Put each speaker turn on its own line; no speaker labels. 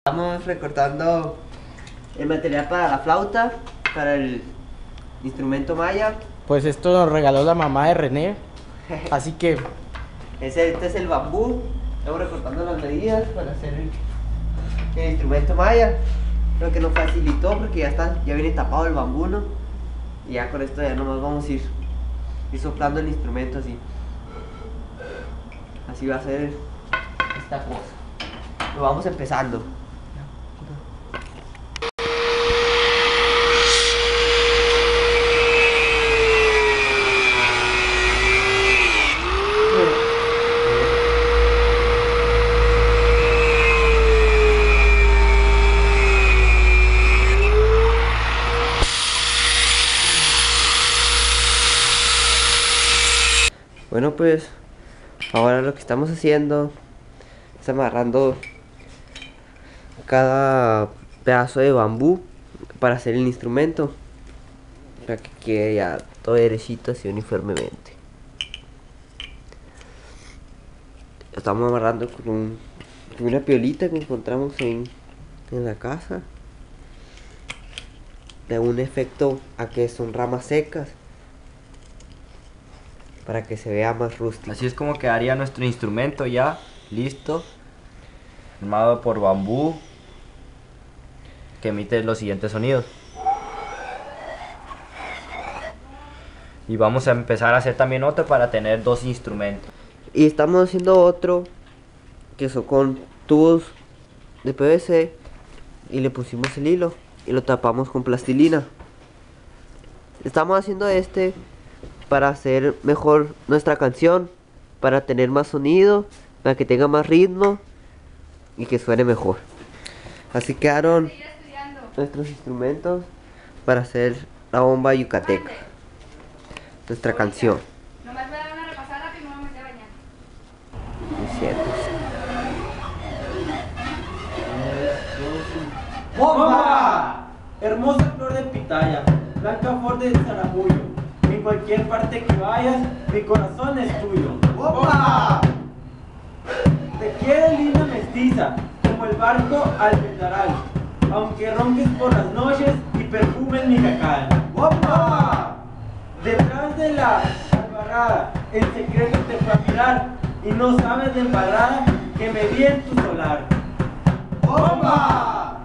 Estamos recortando el material para la flauta, para el instrumento maya.
Pues esto nos regaló la mamá de René, así que
Este es el bambú. Estamos recortando las medidas para hacer el instrumento maya. Lo que nos facilitó porque ya viene tapado el bambú, ¿no? Y ya con esto ya nomás vamos a ir soplando el instrumento así. Así va a ser esta cosa. Lo vamos empezando. Bueno, pues ahora lo que estamos haciendo es amarrando cada pedazo de bambú para hacer el instrumento, para que quede ya todo derechito así uniformemente. Estamos amarrando con una piolita que encontramos en la casa. Da un efecto a que son ramas secas, para que se vea más rústico.
Así es como quedaría nuestro instrumento ya listo, armado por bambú, que emite los siguientes sonidos. Y vamos a empezar a hacer también otro para tener dos instrumentos.
Y estamos haciendo otro que son con tubos de PVC y le pusimos el hilo y lo tapamos con plastilina. Estamos haciendo este para hacer mejor nuestra canción, para tener más sonido, para que tenga más ritmo y que suene mejor. Así quedaron nuestros instrumentos para hacer la bomba yucateca, nuestra canción.
Nomás voy a dar una repasada rápido y me voy a meter a bañar.
Es cierto.
¡Bomba! Hermosa flor de pitaya, blanca flor de zaramullo. En cualquier parte que vayas, mi corazón es tuyo. ¡Bomba! Te quiere linda mestiza, como el barco al vendaral, aunque ronques por las noches y perfumes mi jacal. ¡Bomba! Detrás de la albarrada, en secreto te fue a mirar, y no sabes de embarrada que me vi en tu solar. ¡Bomba!